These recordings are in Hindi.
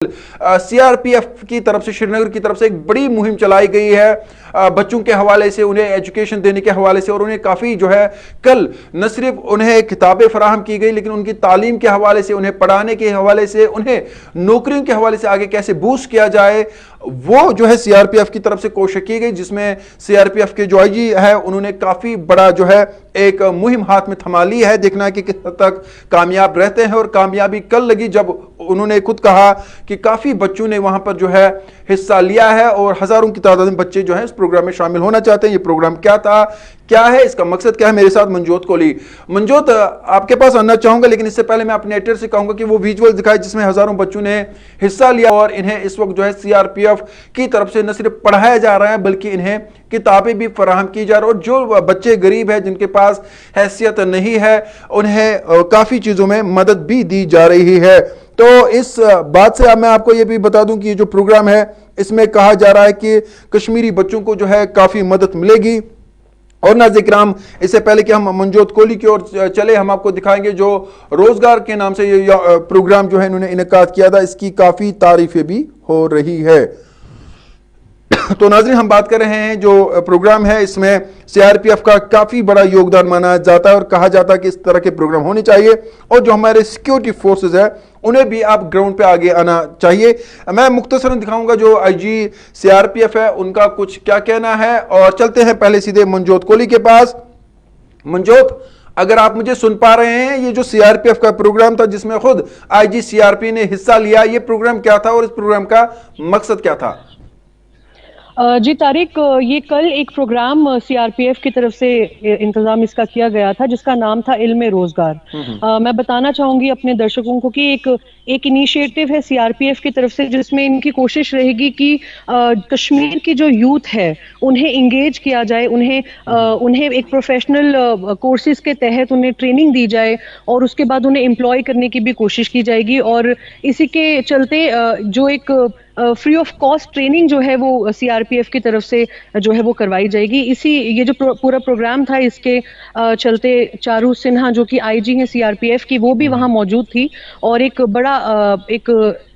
सीआरपीएफ की तरफ से, श्रीनगर की तरफ से एक बड़ी मुहिम चलाई गई है बच्चों के हवाले से, उन्हें एजुकेशन देने के हवाले से, और उन्हें काफ़ी जो है कल न सिर्फ उन्हें किताबें फराहम की गई लेकिन उनकी तालीम के हवाले से, उन्हें पढ़ाने के हवाले से, उन्हें नौकरियों के हवाले से आगे कैसे बूस्ट किया जाए, वो जो है सीआरपीएफ की तरफ से कोशिश की गई, जिसमें सीआरपीएफ के जो आईजी है उन्होंने काफ़ी बड़ा जो है एक मुहिम हाथ में थमा ली है। देखना है कि किस हद तक कामयाब रहते हैं, और कामयाबी कल लगी जब उन्होंने खुद कहा कि काफ़ी बच्चों ने वहां पर जो है हिस्सा लिया है और हजारों की तादाद में बच्चे जो है इस प्रोग्राम में शामिल होना चाहते हैं। ये प्रोग्राम क्या था, क्या है, इसका मकसद क्या है? मेरे साथ मनजोत कोहली। मनजोत, आपके पास आना चाहूंगा लेकिन इससे पहले मैं अपने एडिटर से कहूंगा कि वो विजुअल दिखाए जिसमें हजारों बच्चों ने हिस्सा लिया और इन्हें इस वक्त जो है सीआरपीएफ की तरफ से न सिर्फ पढ़ाया जा रहा है बल्कि इन्हें किताबें भी फराहम की जा रही है, और जो बच्चे गरीब है जिनके पास हैसियत नहीं है उन्हें काफी चीजों में मदद भी दी जा रही है। तो इस बात से अब मैं आपको ये भी बता दूं कि ये जो प्रोग्राम है इसमें कहा जा रहा है कि कश्मीरी बच्चों को जो है काफी मदद मिलेगी। और नाज़रीन किराम, इससे पहले कि हम मनजोत कोहली की ओर चले, हम आपको दिखाएंगे जो रोजगार के नाम से ये प्रोग्राम जो है इन्होंने इनेकाद किया था, इसकी काफी तारीफें भी हो रही है। तो नाज़रीन, हम बात कर रहे हैं जो प्रोग्राम है इसमें सीआरपीएफ का काफी बड़ा योगदान माना जाता है और कहा जाता है कि इस तरह के प्रोग्राम होने चाहिए, और जो हमारे सिक्योरिटी फोर्सेस है उन्हें भी आप ग्राउंड पे आगे आना चाहिए। मैं मुख्तसरन दिखाऊंगा जो आईजी सीआरपीएफ है उनका कुछ क्या कहना है, और चलते हैं पहले सीधे मनजोत कोहली के पास। मनजोत, अगर आप मुझे सुन पा रहे हैं, ये जो सीआरपीएफ का प्रोग्राम था जिसमें खुद आईजी सीआरपी ने हिस्सा लिया, ये प्रोग्राम क्या था और इस प्रोग्राम का मकसद क्या था? जी तारिक, ये कल एक प्रोग्राम सीआरपीएफ की तरफ से इंतजाम इसका किया गया था जिसका नाम था इल्म रोजगार। मैं बताना चाहूंगी अपने दर्शकों को कि एक इनिशिएटिव है सीआरपीएफ की तरफ से जिसमें इनकी कोशिश रहेगी कि कश्मीर की जो यूथ है उन्हें इंगेज किया जाए, उन्हें एक प्रोफेशनल कोर्सेज के तहत उन्हें ट्रेनिंग दी जाए और उसके बाद उन्हें एम्प्लॉय करने की भी कोशिश की जाएगी। और इसी के चलते जो एक फ्री ऑफ कॉस्ट ट्रेनिंग जो है वो सीआरपीएफ की तरफ से जो है वो करवाई जाएगी। ये जो पूरा प्रोग्राम था इसके चलते चारू सिन्हा जो कि आईजी हैं सीआरपीएफ की, वो भी वहां मौजूद थी, और एक बड़ा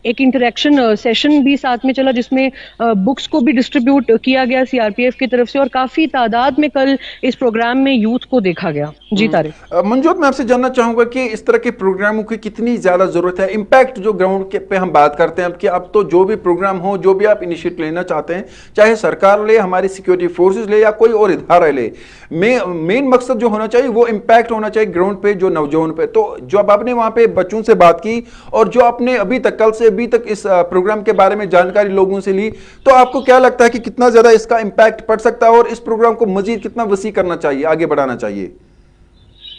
एक इंटरेक्शन सेशन भी साथ में चला जिसमें बुक्स को भी डिस्ट्रीब्यूट किया गया सीआरपीएफ की तरफ से, और काफी तादाद में कल इस प्रोग्राम में यूथ को देखा गया। जी तारिक। मनजोत, मैं आपसे जानना चाहूंगा कि इस तरह के प्रोग्रामों की कितनी ज्यादा जरूरत है, इम्पैक्ट जो ग्राउंड के पे हम बात करते हैं अब कि अब तो जो भी प्रोग्राम हो, जो भी आप इनिशिएटिव लेना चाहते हैं, चाहे सरकार ले, हमारी सिक्योरिटी फोर्सेज ले या कोई और इदारा ले, मेन मकसद जो होना चाहिए वो इम्पैक्ट होना चाहिए ग्राउंड पे, जो नौजवान पे। तो जो अब आपने वहां पे बच्चों से बात की और जो आपने अभी तक कल से अभी तक इस प्रोग्राम के बारे में जानकारी लोगों से ली, तो आपको क्या लगता है कि कितना ज्यादा इसका इम्पैक्ट पड़ सकता है और इस प्रोग्राम को मजीद कितना वसी करना चाहिए, आगे बढ़ाना चाहिए?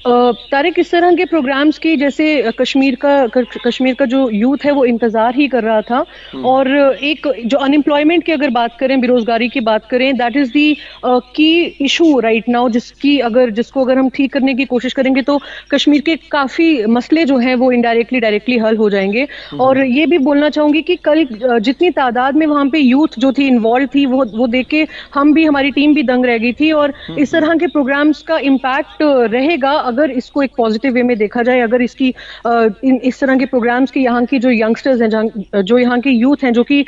तारिक, इस तरह के प्रोग्राम्स की जैसे कश्मीर का जो यूथ है वो इंतजार ही कर रहा था, और एक जो अनएम्प्लॉयमेंट की अगर बात करें, बेरोजगारी की बात करें, दैट इज दी की इशू राइट नाउ, जिसको अगर हम ठीक करने की कोशिश करेंगे तो कश्मीर के काफी मसले जो हैं वो इनडायरेक्टली डायरेक्टली हल हो जाएंगे। और ये भी बोलना चाहूंगी कि कल जितनी तादाद में वहां पे यूथ जो थी इन्वॉल्व थी वो देख के हम भी, हमारी टीम भी दंग रह गई थी। और इस तरह के प्रोग्राम्स का इम्पैक्ट रहेगा अगर इसको एक पॉजिटिव वे में देखा जाए, अगर इसकी इस तरह के प्रोग्राम्स की यहाँ की जो यंगस्टर्स हैं, जो यहाँ के यूथ हैं जो कि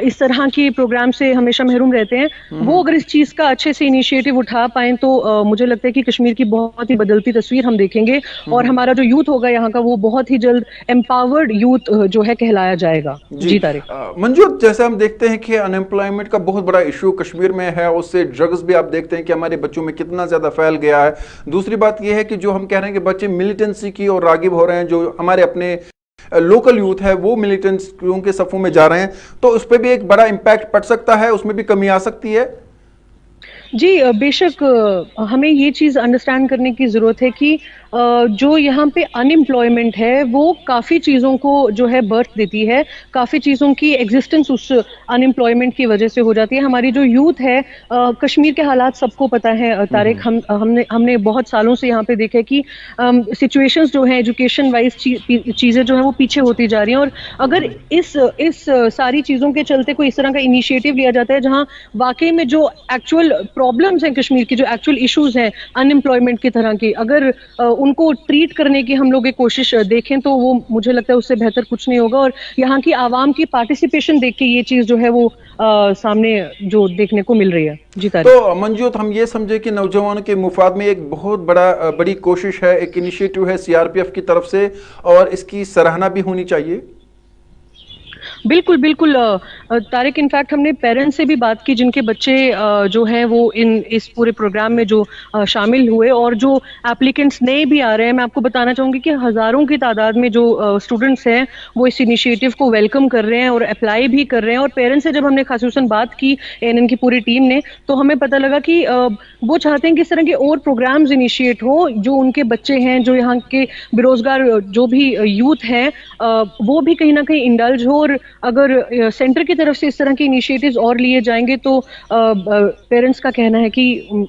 इस तरह की प्रोग्राम से हमेशा महरूम रहते हैं, वो अगर इस चीज का अच्छे से इनिशिएटिव उठा पाए तो मुझे लगता है कि कश्मीर की बहुत ही बदलती तस्वीर हम देखेंगे, और हमारा जो यूथ होगा यहाँ का वो बहुत ही जल्द एम्पावर्ड यूथ जो है कहलाया जाएगा। जी तारिक। मंजूर, जैसे हम देखते हैं कि अनएम्प्लॉयमेंट का बहुत बड़ा इशू कश्मीर में है, उससे ड्रग्स भी आप देखते हैं कि हमारे बच्चों में कितना ज्यादा फैल गया है। दूसरी बात यह है कि जो हम कह रहे हैं कि बच्चे मिलिटेंसी की ओर रागिब हो रहे हैं, जो हमारे अपने लोकल यूथ है वो मिलिटेंट्स के सफों में जा रहे हैं, तो उस पर भी एक बड़ा इंपैक्ट पड़ सकता है, उसमें भी कमी आ सकती है। जी बेशक, हमें ये चीज़ अंडरस्टैंड करने की ज़रूरत है कि जो यहाँ पे अनएम्प्लॉयमेंट है वो काफ़ी चीज़ों को जो है बर्थ देती है, काफ़ी चीज़ों की एग्जिस्टेंस उस अनएम्प्लॉयमेंट की वजह से हो जाती है। हमारी जो यूथ है, कश्मीर के हालात सबको पता है तारिक, हमने बहुत सालों से यहाँ पे देखे कि सिचुएशंस जो है एजुकेशन वाइज चीज़ें जो है वो पीछे होती जा रही हैं, और अगर इस सारी चीज़ों के चलते कोई इस तरह का इनिशिएटिव लिया जाता है जहाँ वाकई में जो एक्चुअल प्रॉब्लम्स हैं कश्मीर की, जो एक्चुअल इश्यूज हैं अनएम्प्लॉयमेंट की तरह की, अगर उनको ट्रीट करने की हम लोग एक कोशिश देखें तो वो मुझे लगता है उससे बेहतर कुछ नहीं होगा। और यहाँ की आवाम की पार्टिसिपेशन देख के ये चीज़ जो है वो सामने जो देखने को मिल रही है। जी तारिक। तो मंजूत, हम ये समझे कि नौजवानों के मुफाद में एक बहुत बड़ी कोशिश है, एक इनिशिएटिव है सीआरपीएफ की तरफ से, और इसकी सराहना भी होनी चाहिए। बिल्कुल, बिल्कुल तारिक, इनफैक्ट हमने पेरेंट्स से भी बात की जिनके बच्चे जो हैं वो इस पूरे प्रोग्राम में जो शामिल हुए, और जो एप्लीकेंट्स नए भी आ रहे हैं। मैं आपको बताना चाहूँगी कि हज़ारों की तादाद में जो स्टूडेंट्स हैं वो इस इनिशिएटिव को वेलकम कर रहे हैं और अप्लाई भी कर रहे हैं। और पेरेंट्स से जब हमने खासूसन बात की एएनएन की पूरी टीम ने, तो हमें पता लगा कि वो चाहते हैं कि इस तरह के और प्रोग्राम्स इनिशिएट हो, जो उनके बच्चे हैं, जो यहाँ के बेरोजगार जो भी यूथ हैं, वो भी कहीं ना कहीं इंडल्ज हो। और अगर सेंटर की तरफ से इस तरह के इनिशिएटिव्स और लिए जाएंगे तो पेरेंट्स का कहना है कि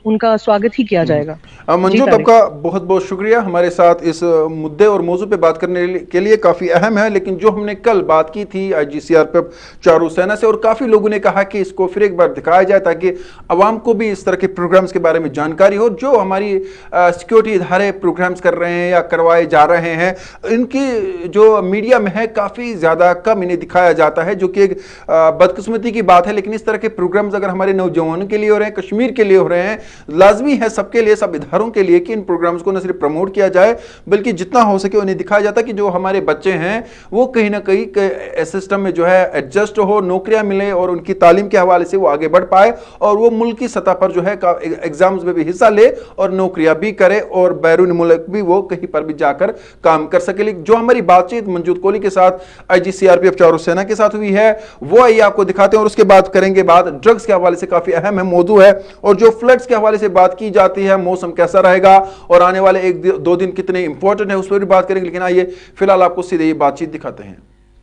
उनका स्वागत ही किया जाएगा। जी मंजूत, तारिक। आपका बहुत बहुत शुक्रिया हमारे साथ इस मुद्दे और मौजू पे बात करने के लिए। काफ़ी अहम है, लेकिन जो हमने कल बात की थी आईजी सीआरपीएफ चारू सेना से, और काफ़ी लोगों ने कहा कि इसको फिर एक बार दिखाया जाए ताकि आवाम को भी इस तरह के प्रोग्राम्स के बारे में जानकारी हो। जो हमारी सिक्योरिटी इदारे प्रोग्राम्स कर रहे हैं या करवाए जा रहे हैं, इनकी जो मीडिया में है काफ़ी ज़्यादा कम इन्हें दिखाया जाता है, जो कि एक बदकिस्मती की बात है। लेकिन इस तरह के प्रोग्राम्स अगर हमारे नौजवानों के लिए हो रहे हैं, कश्मीर के लिए हो रहे हैं, लाजमी है सबके लिए, सब इदारों के लिए कि इन प्रोग्राम्स को न सिर्फ प्रमोट किया जाए बल्कि जितना हो सके उन्हें दिखाया जाता है कि जो हमारे बच्चे हैं वो कहीं ना कहीं सिस्टम में जो है एडजस्ट हो, नौकरियां मिले और उनकी तालीम के हवाले से वो आगे बढ़ पाए, और वो मुल्क की सतह पर जो है एग्जाम्स में भी हिस्सा ले और नौकरियां भी करे, और बैरून मुल्क भी वो कहीं पर भी जाकर काम कर सके। जो हमारी बातचीत मंजूत कोहली के साथ आईजी सीआरपीएफ चारू सेना के साथ हुई है वो आइए आपको दिखाते हैं, और उसके बाद करेंगे बात ड्रग्स के हवाले से। काफी अहम है मौजू है, और जो फ्लड्स के हवाले से बात की जाती है, मौसम कैसा रहेगा और आने वाले एक दो दिन कितने इंपॉर्टेंट है, उस पर भी बात करेंगे। लेकिन आइए फिलहाल आपको सीधे ये बातचीत दिखाते हैं।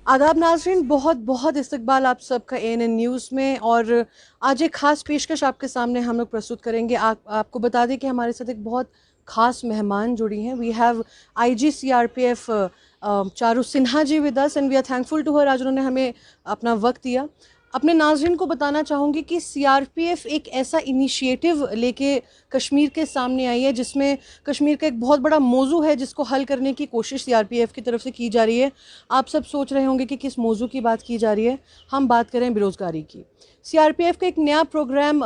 आदाब नाज़रीन, बहुत बहुत इस्तकबाल आप सबका एएनएन न्यूज़ में। और आज एक ख़ास पेशकश आपके सामने हम लोग प्रस्तुत करेंगे। आपको बता दें कि हमारे साथ एक बहुत ख़ास मेहमान जुड़ी हैं। We have IG CRPF Charu Sinha ji with us, and we are thankful to her. आज उन्होंने हमें अपना वक्त दिया। अपने नाज़रीन को बताना चाहूँगी कि सीआरपीएफ एक ऐसा इनिशिएटिव लेके कश्मीर के सामने आई है जिसमें कश्मीर का एक बहुत बड़ा मौजू है जिसको हल करने की कोशिश सीआरपीएफ की तरफ से की जा रही है। आप सब सोच रहे होंगे कि किस मौजू की बात की जा रही है। हम बात करें बेरोज़गारी की। सीआरपीएफ का एक नया प्रोग्राम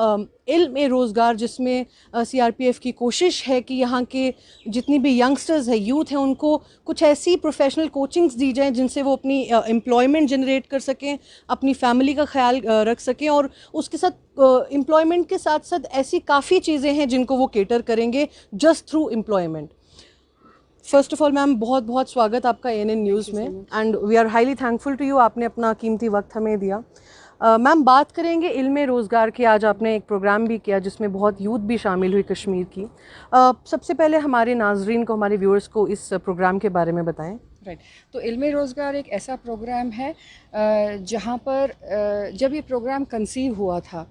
इल्म ए रोज़गार, जिसमें सीआरपीएफ की कोशिश है कि यहाँ के जितनी भी यंगस्टर्स हैं, यूथ हैं, उनको कुछ ऐसी प्रोफेशनल कोचिंग्स दी जाएं जिनसे वो अपनी एम्प्लॉयमेंट जनरेट कर सकें, अपनी फैमिली का ख्याल रख सकें, और उसके साथ एम्प्लॉयमेंट के साथ साथ ऐसी काफ़ी चीज़ें हैं जिनको वो केटर करेंगे just through employment. First of all ma'am, बहुत बहुत स्वागत आपका एएनएन न्यूज़ में, and we are highly thankful to you, आपने अपना कीमती वक्त हमें दिया। मैम, बात करेंगे इल्म रोज़गार की। आज आपने एक प्रोग्राम भी किया जिसमें बहुत यूथ भी शामिल हुई कश्मीर की। सबसे पहले हमारे नाजरीन को, हमारे व्यूअर्स को इस प्रोग्राम के बारे में बताएं। राइट, तो इल्म रोज़गार एक ऐसा प्रोग्राम है जहाँ पर जब ये प्रोग्राम कंसीव हुआ था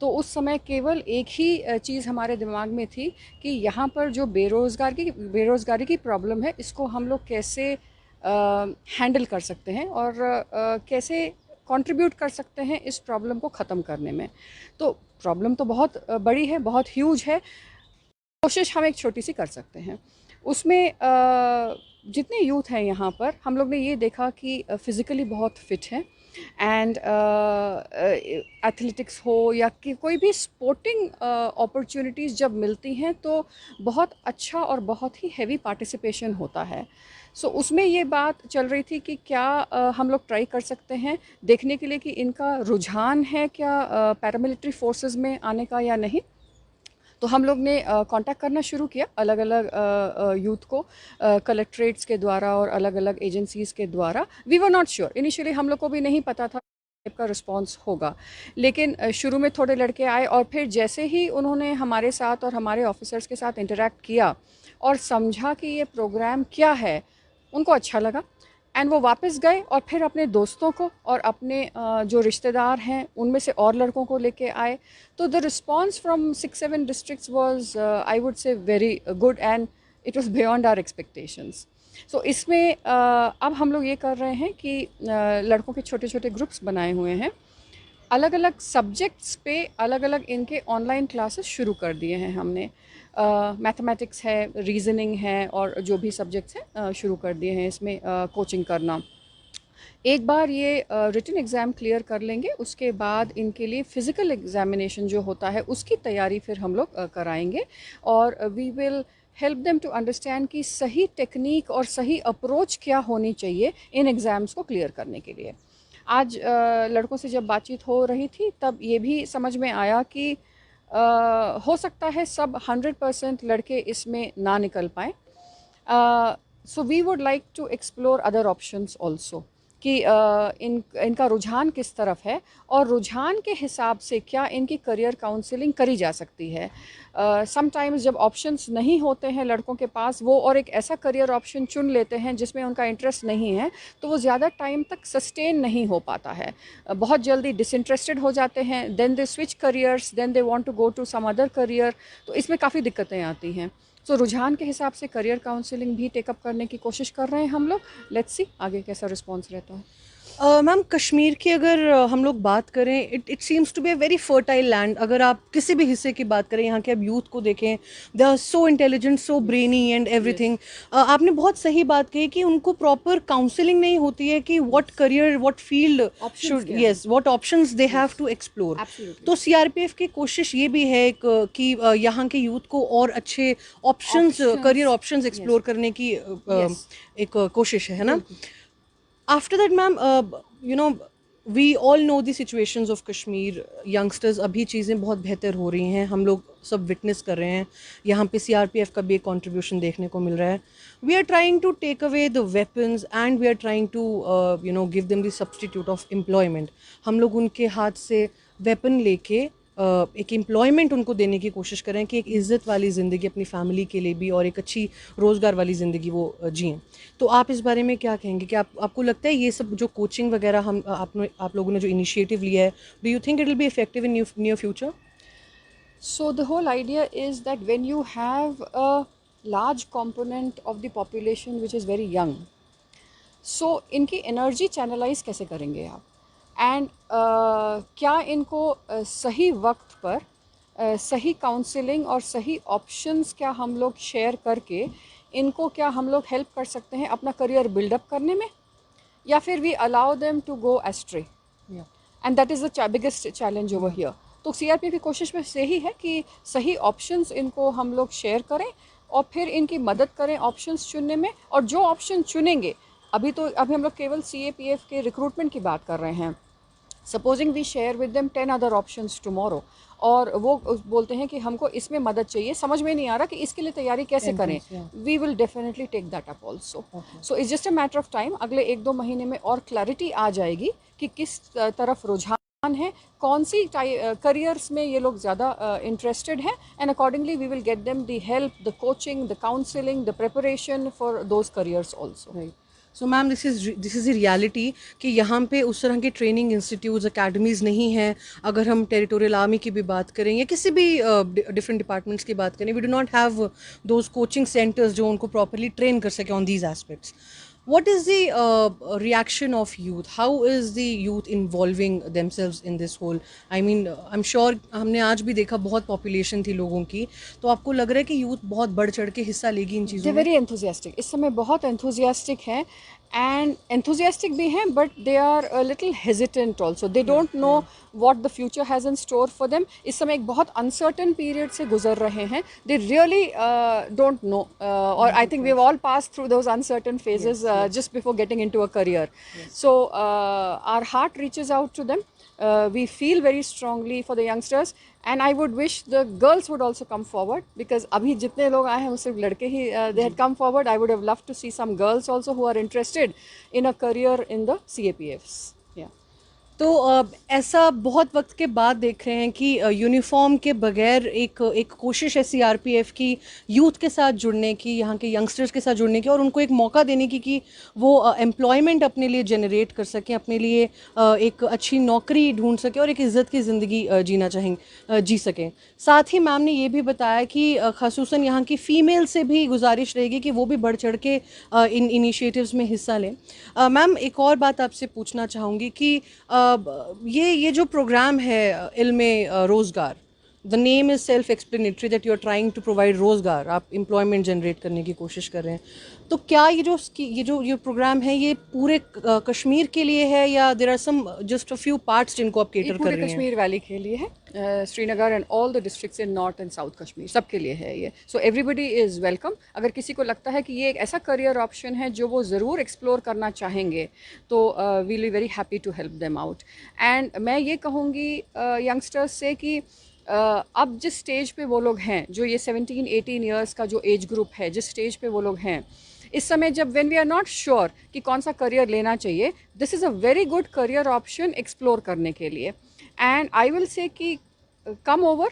तो उस समय केवल एक ही चीज़ हमारे दिमाग में थी कि यहाँ पर जो बेरोज़गारी की प्रॉब्लम है, इसको हम लोग कैसे हैंडल कर सकते हैं और कैसे कंट्रीब्यूट कर सकते हैं इस प्रॉब्लम को ख़त्म करने में। तो प्रॉब्लम तो बहुत बड़ी है, बहुत ह्यूज है, कोशिश हम एक छोटी सी कर सकते हैं। उसमें जितने यूथ हैं यहाँ पर, हम लोग ने ये देखा कि फ़िज़िकली बहुत फिट हैं, एंड एथलेटिक्स हो या कि कोई भी स्पोर्टिंग अपॉर्चुनिटीज़ जब मिलती हैं तो बहुत अच्छा और बहुत ही हैवी पार्टिसिपेशन होता है। सो उसमें ये बात चल रही थी कि क्या हम लोग ट्राई कर सकते हैं देखने के लिए कि इनका रुझान है क्या पैरामिलिट्री फोर्सेस में आने का या नहीं। तो हम लोग ने कांटेक्ट करना शुरू किया अलग अलग यूथ को कलेक्ट्रेट्स के द्वारा और अलग अलग एजेंसीज़ के द्वारा। We were not sure, initially हम लोग को भी नहीं पता था का रिस्पांस होगा, लेकिन शुरू में थोड़े लड़के आए और फिर जैसे ही उन्होंने हमारे साथ और हमारे ऑफिसर्स के साथ इंटरेक्ट किया और समझा कि ये प्रोग्राम क्या है, उनको अच्छा लगा एंड वो वापस गए और फिर अपने दोस्तों को और अपने जो रिश्तेदार हैं उनमें से और लड़कों को लेके आए। तो the response from 6-7 districts was I would say very good and it was beyond our expectations. So इसमें अब हम लोग ये कर रहे हैं कि लड़कों के छोटे छोटे ग्रुप्स बनाए हुए हैं अलग अलग सब्जेक्ट्स पे अलग अलग इनके ऑनलाइन क्लासेस शुरू कर दिए हैं हमने। मैथमेटिक्स है, रीजनिंग है, और जो भी सब्जेक्ट्स हैं शुरू कर दिए हैं इसमें कोचिंग करना। एक बार ये रिटन एग्ज़ाम क्लियर कर लेंगे, उसके बाद इनके लिए फ़िज़िकल एग्ज़ामिनेशन जो होता है उसकी तैयारी फिर हम लोग कराएंगे, और we will help them to understand कि सही टेक्निक और सही अप्रोच क्या होनी चाहिए इन एग्ज़ाम्स को क्लियर करने के लिए। आज लड़कों से जब बातचीत हो रही थी तब ये भी समझ में आया कि हो सकता है सब 100% लड़के इसमें ना निकल पाएँ। So we would like to explore other options also कि इनका रुझान किस तरफ है, और रुझान के हिसाब से क्या इनकी करियर काउंसलिंग करी जा सकती है। समटाइम्स जब ऑप्शंस नहीं होते हैं लड़कों के पास, वो और एक ऐसा करियर ऑप्शन चुन लेते हैं जिसमें उनका इंटरेस्ट नहीं है, तो वो ज़्यादा टाइम तक सस्टेन नहीं हो पाता है। बहुत जल्दी डिसइंटरेस्टेड हो जाते हैं, then they switch careers, then they want to go to some other career, तो इसमें काफ़ी दिक्कतें आती हैं। तो रुझान के हिसाब से करियर काउंसलिंग भी टेकअप करने की कोशिश कर रहे हैं हम लोग। लेट्स सी आगे कैसा रिस्पॉन्स रहता है। मैम, कश्मीर की अगर हम लोग बात करें, it seems to be a very fertile land. अगर आप किसी भी हिस्से की बात करें, यहाँ के आप यूथ को देखें, they are so intelligent, so brainy and everything. आपने बहुत सही बात कही कि उनको प्रॉपर काउंसलिंग नहीं होती है कि what career, what field should, yes, what options they have to explore. तो सीआरपीएफ की कोशिश ये भी है कि यहाँ के यूथ को और अच्छे ऑप्शंस, करियर ऑप्शंस एक्सप्लोर करने की एक कोशिश है ना। After that, ma'am, we all know the situations of Kashmir. Youngsters, अभी चीज़ें बहुत बेहतर हो रही हैं, हम लोग सब विटनेस कर रहे हैं। यहाँ पे सीआरपीएफ का भी एक कंट्रीब्यूशन देखने को मिल रहा है। We are trying to take away the weapons and we are trying to give them the substitute of employment. हम लोग उनके हाथ से वेपन लेके एक एम्प्लॉयमेंट उनको देने की कोशिश करें कि एक इज़्ज़त वाली ज़िंदगी अपनी फैमिली के लिए भी और एक अच्छी रोज़गार वाली ज़िंदगी वो जिएं। तो आप इस बारे में क्या कहेंगे कि आपको लगता है ये सब जो कोचिंग वगैरह आप लोगों ने जो इनिशिएटिव लिया है, do you think it will be effective in near future? So the whole idea is that when you have a large component of the population which is very young, so इनकी एनर्जी चैनलाइज कैसे करेंगे आप, एंड क्या इनको सही वक्त पर सही काउंसलिंग और सही ऑप्शंस क्या हम लोग शेयर करके इनको क्या हम लोग हेल्प कर सकते हैं अपना करियर बिल्डअप करने में, या फिर we allow them to go astray, and that is the biggest challenge over here. तो सीआरपीएफ की कोशिश में यही है कि सही ऑप्शंस इनको हम लोग शेयर करें और फिर इनकी मदद करें ऑप्शंस चुनने में। और जो ऑप्शन चुनेंगे, अभी हम लोग केवल सीएपीएफ के रिक्रूटमेंट की बात कर रहे हैं। Supposing we share with them 10 other options tomorrow, और वो बोलते हैं कि हमको इसमें मदद चाहिए, समझ में नहीं आ रहा कि इसके लिए तैयारी कैसे करें, we will definitely take that up also. So it's just a matter of time, अगले 1-2 महीने में और क्लैरिटी आ जाएगी कि किस तरफ रुझान है, कौन सी करियर्स में ये लोग ज़्यादा इंटरेस्टेड हैं, and accordingly we will get them the help, the coaching, the counselling, the preparation for those careers also. So ma'am, this is a reality कि यहाँ पे उस तरह के ट्रेनिंग इंस्टीट्यूट्स, अकेडमीज़ नहीं हैं। अगर हम टेरिटोरियल आर्मी की भी बात करें या किसी भी डिफरेंट डिपार्टमेंट्स की बात करें, we do not have those coaching centres जो उनको प्रॉपरली ट्रेन कर सके on these aspects. What is the reaction of youth? How is the youth involving themselves in this whole? I mean, I'm sure हमने आज भी देखा बहुत population थी लोगों की, तो आपको लग रहा है कि youth बहुत बढ़ चढ़ के हिस्सा लेगी इन चीज़ों में? They're very enthusiastic. इस समय बहुत enthusiastic हैं, and enthusiastic भी हैं, but they are a little hesitant also. They don't know what the future has in store for them. इस समय एक बहुत uncertain period से गुजर रहे हैं. They really don't know. Or I think we've all passed through those uncertain phases just before getting into a career. So our heart reaches out to them. We feel very strongly for the youngsters, and I would wish the girls would also come forward, because अभी जितने लोग आए हैं वो सिर्फ लड़के ही they had come forward. I would have loved to see some girls also who are interested in a career in the CAPFs. तो ऐसा बहुत वक्त के बाद देख रहे हैं कि यूनिफॉर्म के बगैर एक कोशिश है सीआरपीएफ की यूथ के साथ जुड़ने की, यहाँ के यंगस्टर्स के साथ जुड़ने की, और उनको एक मौका देने की कि वो एम्प्लॉयमेंट अपने लिए जनरेट कर सकें, अपने लिए एक अच्छी नौकरी ढूंढ सकें और एक इज़्ज़त की ज़िंदगी जी सकें। साथ ही मैम ने ये भी बताया कि ख़ासूसन यहाँ की फ़ीमेल से भी गुजारिश रहेगी कि वो भी बढ़ चढ़ के इन इनिशिएटिव्स में हिस्सा लें। मैम, एक और बात आपसे पूछना चाहूँगी कि ये जो प्रोग्राम है Ilme Rozgar, the name is self explanatory that you are trying to provide rozgar, आप एम्प्लॉयमेंट जनरेट करने की कोशिश कर रहे हैं। तो क्या ये प्रोग्राम है ये पूरे कश्मीर के लिए है या there are some just a few parts जिनको आप ये केटर कर पूरे रही हैं? कश्मीर वैली के लिए है, Srinagar and all the districts in north and south Kashmir सबके लिए है ये। So everybody is welcome. अगर किसी को लगता है कि ये एक ऐसा करियर ऑप्शन है जो वो ज़रूर एक्सप्लोर करना चाहेंगे तो we'll be very happy to help them out. And मैं ये कहूँगी यंगस्टर्स से कि अब जिस स्टेज पे वो लोग हैं, जो ये 17-18 ईयर्स का जो एज ग्रुप है, जिस स्टेज पे वो लोग हैं इस समय, जब when we are not sure कि कौन सा करियर लेना चाहिए, this is a very good career option explore करने के लिए। एंड आई विल से कि कम ओवर,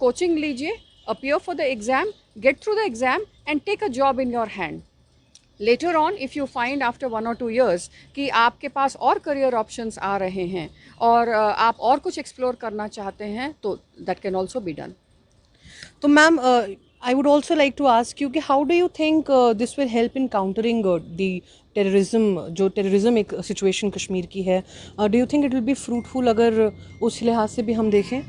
कोचिंग लीजिए, appear for the exam, get through the exam and take a job in your hand. Later on if you find after 1 or 2 years कि आपके पास और करियर ऑप्शंस आ रहे हैं और आप और कुछ एक्सप्लोर करना चाहते हैं तो that can also be done. तो ma'am I would also like to ask you कि how do you think this will help in countering the terrorism, जो terrorism एक situation कश्मीर की है, do you think it will be fruitful अगर उस लिहाज से भी हम देखें?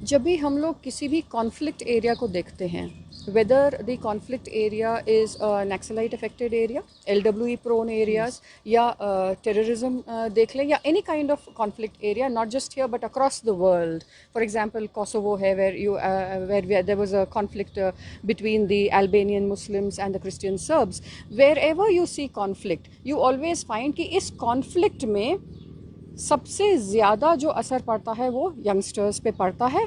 जब भी हम लोग किसी भी कॉन्फ्लिक्ट एरिया को देखते हैं, whether the conflict area is naxalite affected area, LWE prone areas, या टेररिज्म देख लें, या any kind of conflict area, not just here but across the world. For example Kosovo है, where there was a conflict between the Albanian Muslims and the Christian Serbs. Wherever you see conflict, you always find कि इस कॉन्फ्लिक्ट में सबसे ज़्यादा जो असर पड़ता है वो यंगस्टर्स पे पड़ता है।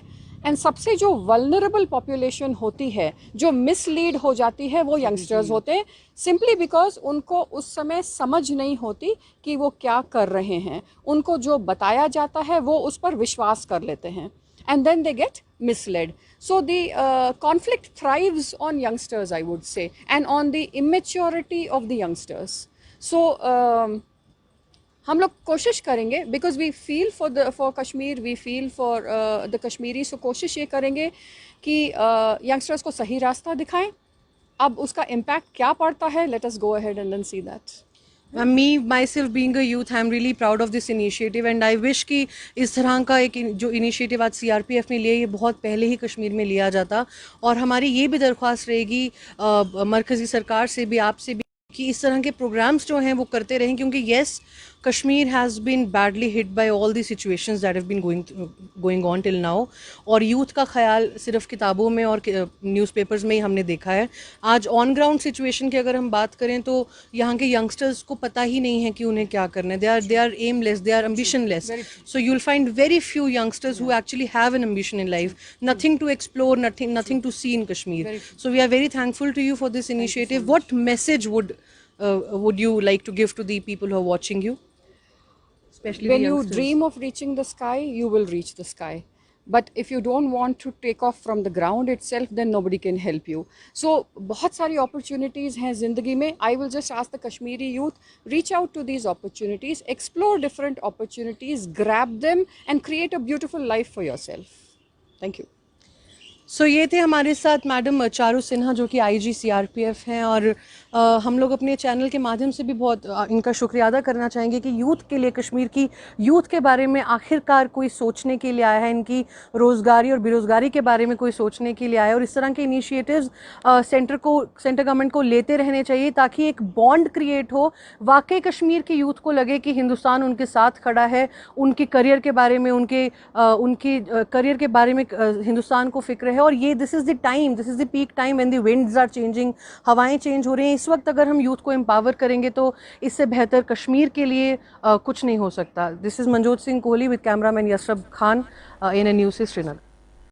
एंड सबसे जो वल्नरेबल पॉपुलेशन होती है, जो मिसलीड हो जाती है, वो यंगस्टर्स होते हैं, सिंपली बिकॉज उनको उस समय समझ नहीं होती कि वो क्या कर रहे हैं। उनको जो बताया जाता है वो उस पर विश्वास कर लेते हैं and then they get misled. So the conflict thrives on youngsters, I would say, and on the immaturity of the youngsters. So हम लोग कोशिश करेंगे, because we feel for Kashmir, we feel for the Kashmiri, so कोशिश ये करेंगे कि यंगस्टर्स को सही रास्ता दिखाएं। अब उसका इम्पैक्ट क्या पड़ता है, let us go ahead and then see that. Me myself being a youth, I'm really proud of this initiative and I wish कि इस तरह का एक जो इनिशिएटिव आज CRPF ने लिया, ये बहुत पहले ही कश्मीर में लिया जाता। और हमारी ये भी दरख्वास्त रहेगी मरकज़ी सरकार से भी, आपसे भी, कि इस तरह के प्रोग्राम्स जो हैं वो करते रहें, क्योंकि yes Kashmir has been badly hit by all the situations that have been going on till now. और यूथ का ख्याल सिर्फ किताबों में और न्यूज़पेपर्स में ही हमने देखा है। आज ऑन ग्राउंड सिचुएशन की अगर हम बात करें तो यहाँ के यंगस्टर्स को पता ही नहीं है कि उन्हें क्या करना है। They are aimless, they are ambitionless. So you'll find very few youngsters who actually have an ambition in life, nothing to explore, nothing to see in Kashmir. So we are very thankful to you for this initiative. What message would you like to give to the people who are watching you? Especially When the you youngsters. dream of reaching the sky, you will reach the sky. But if you don't want to take off from the ground itself, then nobody can help you. So बहुत सारी opportunities हैं ज़िंदगी में. I will just ask the Kashmiri youth, reach out to these opportunities, explore different opportunities, grab them and create a beautiful life for yourself. Thank you. सो ये थे हमारे साथ मैडम चारू सिन्हा, जो कि IG CRPF हैं। और हम लोग अपने चैनल के माध्यम से भी बहुत इनका शुक्रिया अदा करना चाहेंगे कि यूथ के लिए, कश्मीर की यूथ के बारे में आखिरकार कोई सोचने के लिए आया है, इनकी रोज़गारी और बेरोज़गारी के बारे में कोई सोचने के लिए आया है। और इस तरह के इनिशिएटिव्स सेंटर गवर्नमेंट को लेते रहने चाहिए, ताकि एक बॉन्ड क्रिएट हो। वाकई कश्मीर के यूथ को लगे कि हिंदुस्तान उनके साथ खड़ा है, उनके करियर के बारे में, उनके करियर के बारे में हिंदुस्तान को फिक्र है। और ये this is the time, this is the peak time when the winds are changing, हवाएं चेंज हो रही हैं। इस वक्त अगर हम यूथ को एम्पावर करेंगे तो इससे बेहतर कश्मीर के लिए कुछ नहीं हो सकता। This is Manjot Singh Kohli with cameraman Yathrib Khan, ANN news से श्रीनगर।